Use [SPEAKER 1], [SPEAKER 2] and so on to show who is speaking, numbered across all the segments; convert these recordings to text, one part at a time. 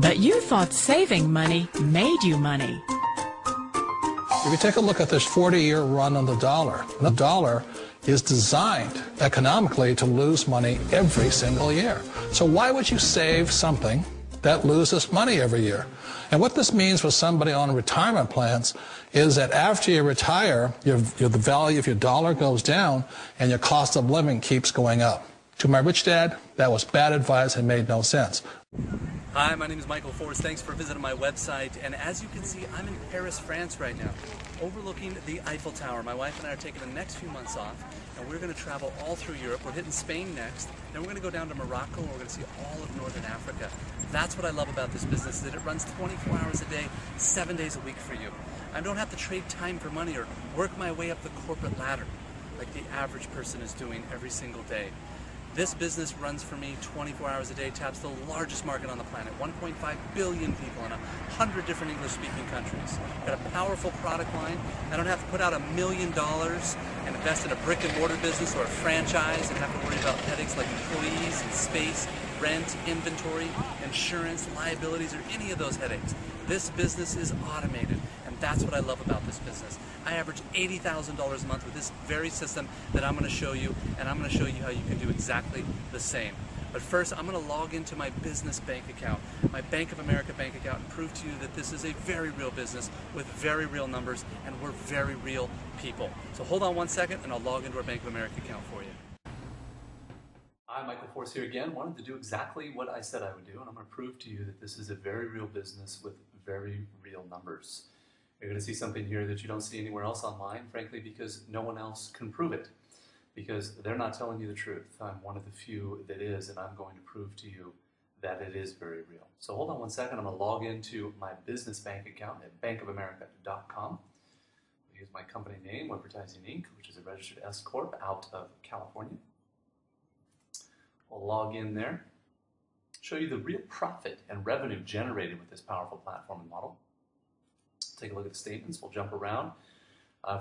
[SPEAKER 1] But you thought saving money made you money.
[SPEAKER 2] If you take a look at this 40-year run on the dollar is designed economically to lose money every single year. So why would you save something that loses money every year? And what this means for somebody on retirement plans is that after you retire, the value of your dollar goes down and your cost of living keeps going up. To my rich dad, that was bad advice and made no sense.
[SPEAKER 3] Hi, my name is Michael Forrest. Thanks for visiting my website. And as you can see, I'm in Paris, France right now, overlooking the Eiffel Tower. My wife and I are taking the next few months off, and we're going to travel all through Europe. We're hitting Spain next, then we're going to go down to Morocco, and we're going to see all of Northern Africa. That's what I love about this business, that it runs 24 hours a day, 7 days a week for you. I don't have to trade time for money or work my way up the corporate ladder like the average person is doing every single day. This business runs for me 24 hours a day, taps the largest market on the planet, 1.5 billion people in 100 different English-speaking countries. Got a powerful product line. I don't have to put out $1 million and invest in a brick-and-mortar business or a franchise and have to worry about headaches like employees and space, rent, inventory, insurance, liabilities, or any of those headaches. This business is automated, and that's what I love about this business. I average $80,000 a month with this very system that I'm going to show you, and I'm going to show you how you can do exactly the same. But first, I'm going to log into my business bank account, my Bank of America bank account, and prove to you that this is a very real business with very real numbers, and we're very real people. So hold on one second, and I'll log into our Bank of America account for you. Hi, Michael Forrest here again. Wanted to do exactly what I said I would do, and I'm going to prove to you that this is a very real business with very real numbers. You're going to see something here that you don't see anywhere else online, frankly, because no one else can prove it, because they're not telling you the truth. I'm one of the few that is, and I'm going to prove to you that it is very real. So hold on one second. I'm going to log into my business bank account at bankofamerica.com. I'll use my company name, Advertising Inc., which is a registered S Corp out of California. We'll log in there, show you the real profit and revenue generated with this powerful platform and model. Take a look at the statements. We'll jump around.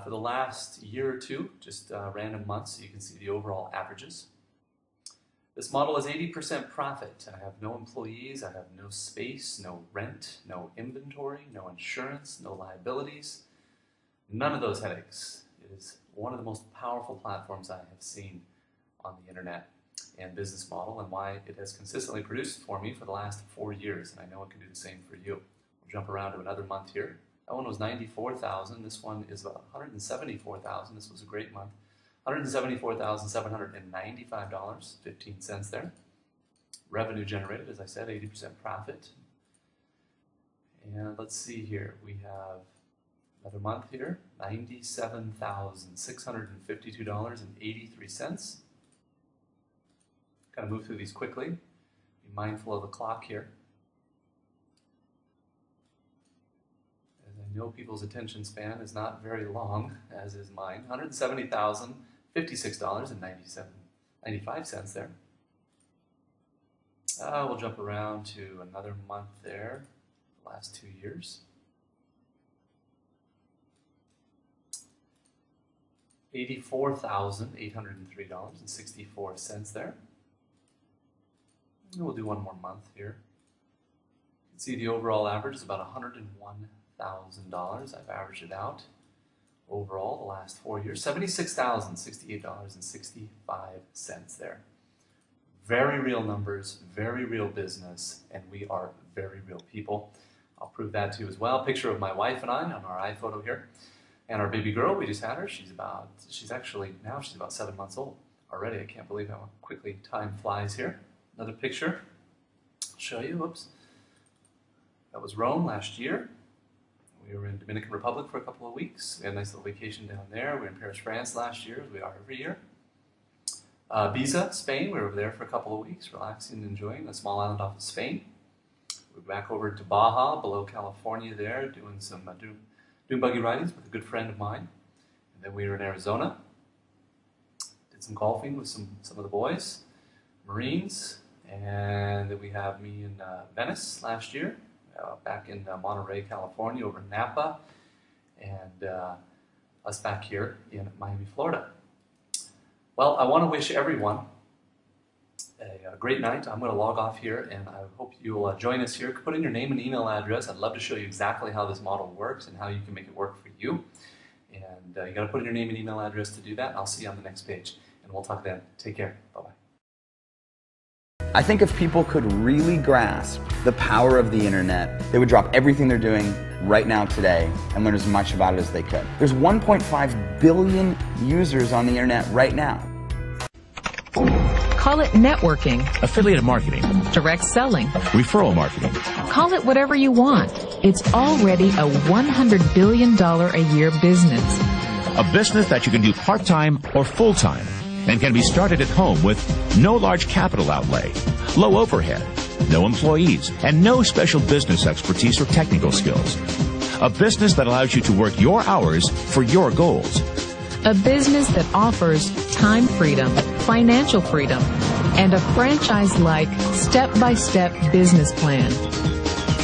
[SPEAKER 3] For the last year or two, just random months, so you can see the overall averages. This model is 80% profit. I have no employees, I have no space, no rent, no inventory, no insurance, no liabilities, none of those headaches. It is one of the most powerful platforms I have seen on the internet and business model, and why it has consistently produced for me for the last 4 years, and I know it can do the same for you. We'll jump around to another month here. That one was $94,000. This one is about $174,000. This was a great month. $174,795.15 there. Revenue generated, as I said, 80% profit. And let's see here. We have another month here, $97,652.83. Kind of move through these quickly. Be mindful of the clock here. As I know people's attention span is not very long, as is mine. $170,056.95 there. We'll jump around to another month there, the last 2 years. $84,803.64 there. And we'll do one more month here. You can see the overall average is about $101,000. I've averaged it out overall the last 4 years. $76,068.65 there. Very real numbers, very real business, and we are very real people. I'll prove that to you as well. Picture of my wife and I on our iPhoto here. And our baby girl, we just had her. She's about 7 months old already. I can't believe how quickly time flies here. Another picture. I'll show you. Whoops. That was Rome last year. We were in Dominican Republic for a couple of weeks. We had a nice little vacation down there. We were in Paris, France last year, as we are every year. Ibiza, Spain. We were over there for a couple of weeks, relaxing and enjoying a small island off of Spain. We're back over to Baja, below California there, doing some dune buggy ridings with a good friend of mine. And then we were in Arizona. Did some golfing with some of the boys, Marines. And then we have me in Venice last year, back in Monterey, California, over in Napa, and us back here in Miami, Florida. Well, I want to wish everyone a great night. I'm going to log off here, and I hope you'll join us here. Put in your name and email address. I'd love to show you exactly how this model works and how you can make it work for you. And you got to put in your name and email address to do that. I'll see you on the next page, and we'll talk then. Take care. Bye-bye.
[SPEAKER 4] I think if people could really grasp the power of the internet, they would drop everything they're doing right now today and learn as much about it as they could. There's 1.5 billion users on the internet right now.
[SPEAKER 1] Call it networking,
[SPEAKER 5] affiliate marketing,
[SPEAKER 1] direct selling,
[SPEAKER 5] referral marketing.
[SPEAKER 1] call it whatever you want. It's already a $100 billion a year business.
[SPEAKER 5] A business that you can do part-time or full-time and can be started at home with no large capital outlay, low overhead, no employees, and no special business expertise or technical skills. A business that allows you to work your hours for your goals.
[SPEAKER 1] A business that offers time freedom, financial freedom, and a franchise-like step-by-step business plan.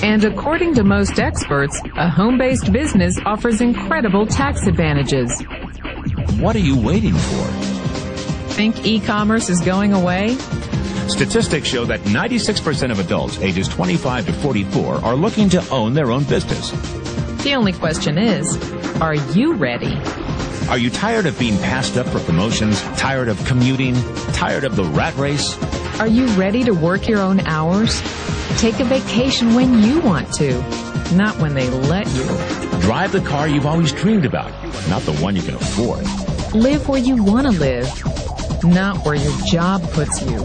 [SPEAKER 1] And according to most experts, a home-based business offers incredible tax advantages.
[SPEAKER 5] What are you waiting for?
[SPEAKER 1] Think e-commerce is going away?
[SPEAKER 5] Statistics show that 96% of adults ages 25 to 44 are looking to own their own business.
[SPEAKER 1] The only question is, are you ready?
[SPEAKER 5] Are you tired of being passed up for promotions, tired of commuting, tired of the rat race?
[SPEAKER 1] Are you ready to work your own hours? Take a vacation when you want to, not when they let you.
[SPEAKER 5] Drive the car you've always dreamed about, not the one you can afford.
[SPEAKER 1] Live where you want to live, not where your job puts you.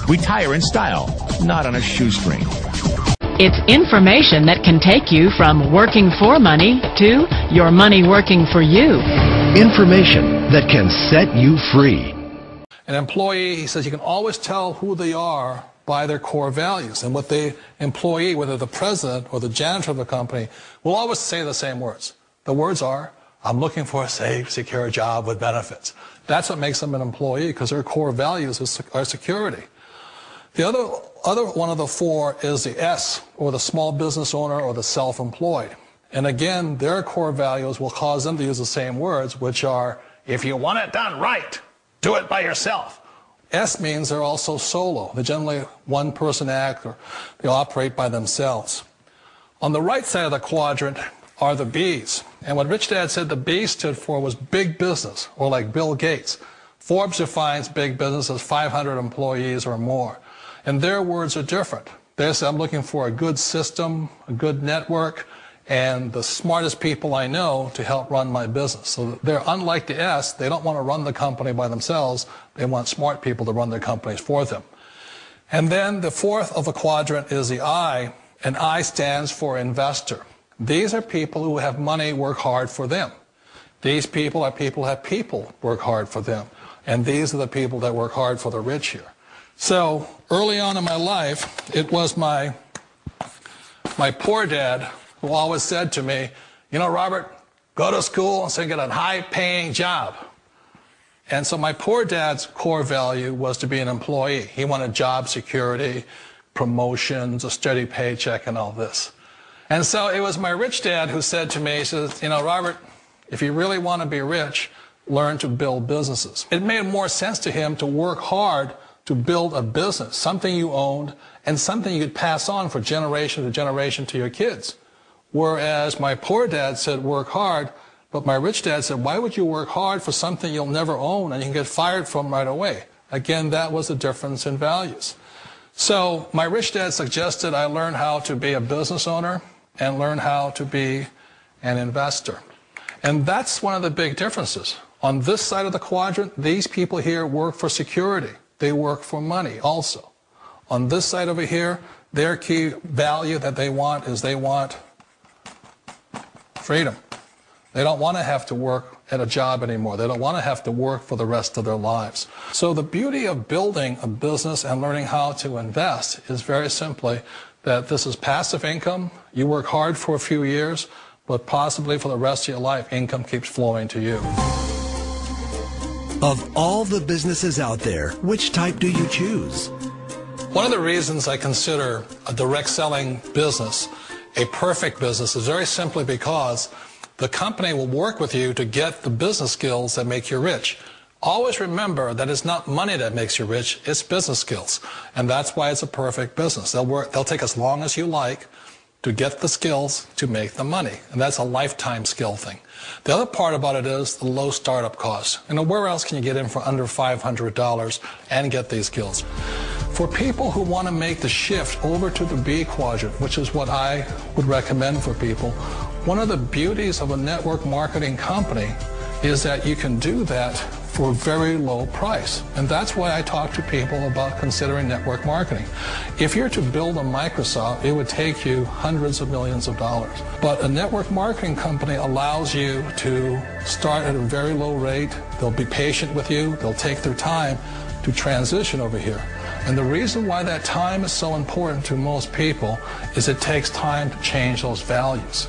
[SPEAKER 5] Retire in style, not on a shoestring.
[SPEAKER 1] It's information that can take you from working for money to your money working for you.
[SPEAKER 6] Information that can set you free.
[SPEAKER 2] An employee, he says, you can always tell who they are by their core values. And what the employee, whether the president or the janitor of the company, will always say the same words. The words are, I'm looking for a safe, secure job with benefits. That's what makes them an employee, because their core values are security. The other one of the four is the S, or the small business owner or the self-employed. And again, their core values will cause them to use the same words, which are, if you want it done right, do it by yourself. S means they're also solo. They're generally one-person act, or they operate by themselves. On the right side of the quadrant are the B's. And what Rich Dad said the B stood for was big business, or like Bill Gates. Forbes defines big business as 500 employees or more. And their words are different. They say, I'm looking for a good system, a good network, and the smartest people I know to help run my business. So they're unlike the S. They don't want to run the company by themselves. They want smart people to run their companies for them. And then the fourth of the quadrant is the I, and I stands for investor. These are people who have money work hard for them. These people are people who have people work hard for them. And these are the people that work hard for the rich here. So early on in my life, it was my poor dad who always said to me, you know, Robert, go to school and so get a high-paying job. And so my poor dad's core value was to be an employee. He wanted job security, promotions, a steady paycheck, and all this. And so it was my rich dad who said to me, he says, you know, Robert, if you really want to be rich, learn to build businesses. It made more sense to him to work hard to build a business, something you owned and something you could pass on for generation to generation to your kids. Whereas my poor dad said work hard, but my rich dad said, why would you work hard for something you'll never own and you can get fired from right away? Again, that was the difference in values. So my rich dad suggested I learn how to be a business owner and learn how to be an investor. And that's one of the big differences. On this side of the quadrant, these people here work for security. They work for money also. On this side over here, their key value that they want is they want freedom. They don't want to have to work at a job anymore. They don't want to have to work for the rest of their lives. So the beauty of building a business and learning how to invest is very simply that this is passive income. You work hard for a few years, but possibly for the rest of your life, income keeps flowing to you.
[SPEAKER 6] Of all the businesses out there, which type do you choose?
[SPEAKER 2] One of the reasons I consider a direct selling business a perfect business is very simply because the company will work with you to get the business skills that make you rich. Always remember that it's not money that makes you rich, it's business skills. And that's why it's a perfect business. They'll take as long as you like to get the skills to make the money. And that's a lifetime skill thing. The other part about it is the low startup cost. Where else can you get in for under $500 and get these skills? For people who want to make the shift over to the B quadrant, which is what I would recommend for people, one of the beauties of a network marketing company is that you can do that for a very low price. And that's why I talk to people about considering network marketing. If you're to build a Microsoft, it would take you hundreds of millions of dollars. But a network marketing company allows you to start at a very low rate. They'll be patient with you. They'll take their time to transition over here. And the reason why that time is so important to most people is it takes time to change those values.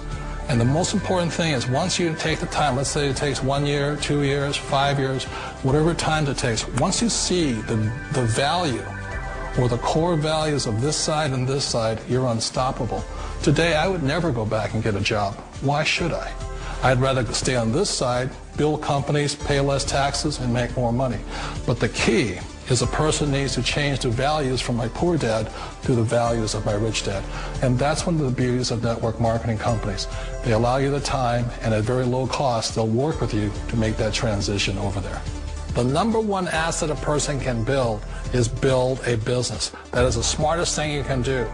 [SPEAKER 2] And the most important thing is once you take the time, let's say it takes 1 year, 2 years, 5 years, whatever time it takes, once you see the value or the core values of this side and this side, you're unstoppable. Today, I would never go back and get a job. Why should I? I'd rather stay on this side, build companies, pay less taxes, and make more money. But the key is a person needs to change the values from my poor dad to the values of my rich dad. And that's one of the beauties of network marketing companies. They allow you the time, and at very low cost, they'll work with you to make that transition over there. The number one asset a person can build is build a business. That is the smartest thing you can do.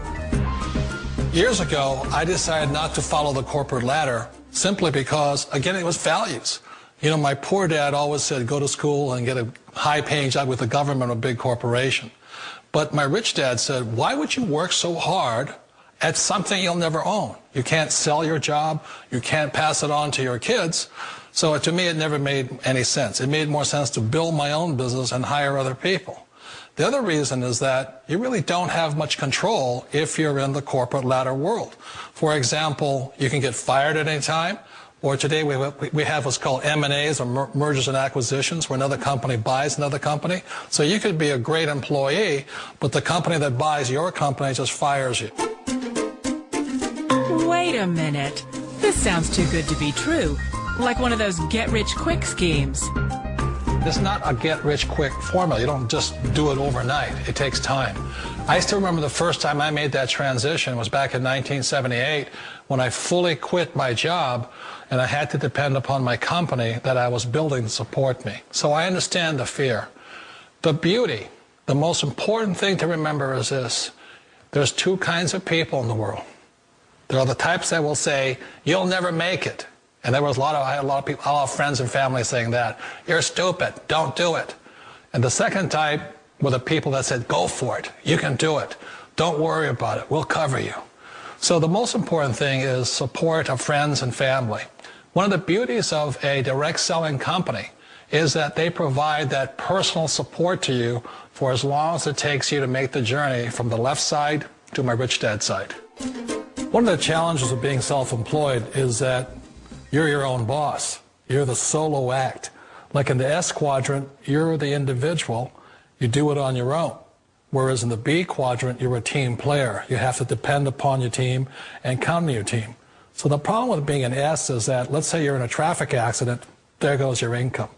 [SPEAKER 2] Years ago, I decided not to follow the corporate ladder simply because, again, it was values. You know, my poor dad always said, go to school and get a high-paying job with the government or a big corporation. But my rich dad said, why would you work so hard at something you'll never own? You can't sell your job. You can't pass it on to your kids. So to me, it never made any sense. It made more sense to build my own business and hire other people. The other reason is that you really don't have much control if you're in the corporate ladder world. For example, you can get fired at any time. Or today we have what's called M&As, or mergers and acquisitions, where another company buys another company. So you could be a great employee, but the company that buys your company just fires you.
[SPEAKER 7] Wait a minute. This sounds too good to be true. Like one of those get-rich-quick schemes.
[SPEAKER 2] It's not a get-rich-quick formula. You don't just do it overnight. It takes time. I still remember the first time I made that transition was back in 1978 when I fully quit my job and I had to depend upon my company that I was building to support me. So I understand the fear. The beauty, the most important thing to remember is this. There's two kinds of people in the world. There are the types that will say, you'll never make it. And there was I had a lot of people, a lot of friends and family saying that. You're stupid. Don't do it. And the second type were the people that said, go for it. You can do it. Don't worry about it. We'll cover you. So the most important thing is support of friends and family. One of the beauties of a direct selling company is that they provide that personal support to you for as long as it takes you to make the journey from the left side to my rich dad side. One of the challenges of being self-employed is that you're your own boss. You're the solo act. Like in the S quadrant, you're the individual. You do it on your own. Whereas in the B quadrant, you're a team player. You have to depend upon your team and count on your team. So the problem with being an S is that, let's say you're in a traffic accident, there goes your income.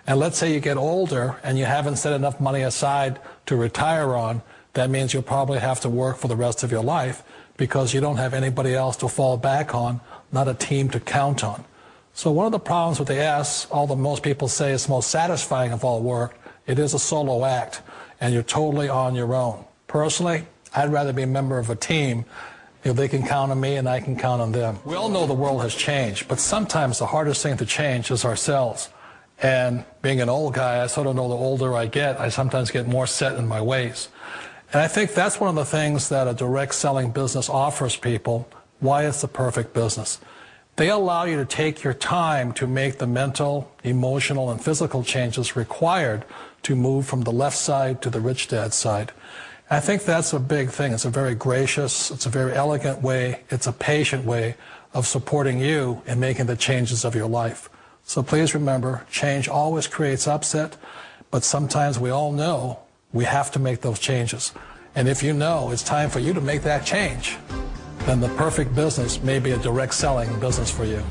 [SPEAKER 2] And let's say you get older and you haven't set enough money aside to retire on, that means you'll probably have to work for the rest of your life because you don't have anybody else to fall back on, not a team to count on. So one of the problems with the S, although most people say it's most satisfying of all work, it is a solo act, and you're totally on your own. Personally, I'd rather be a member of a team if they can count on me and I can count on them. We all know the world has changed, but sometimes the hardest thing to change is ourselves. And being an old guy, I sort of know the older I get, I sometimes get more set in my ways. And I think that's one of the things that a direct selling business offers people, why it's the perfect business. They allow you to take your time to make the mental, emotional, and physical changes required to move from the left side to the rich dad side. I think that's a big thing. It's a very gracious, it's a very elegant way, it's a patient way of supporting you in making the changes of your life. So please remember, change always creates upset, but sometimes we all know we have to make those changes. And if you know it's time for you to make that change, then the perfect business may be a direct selling business for you.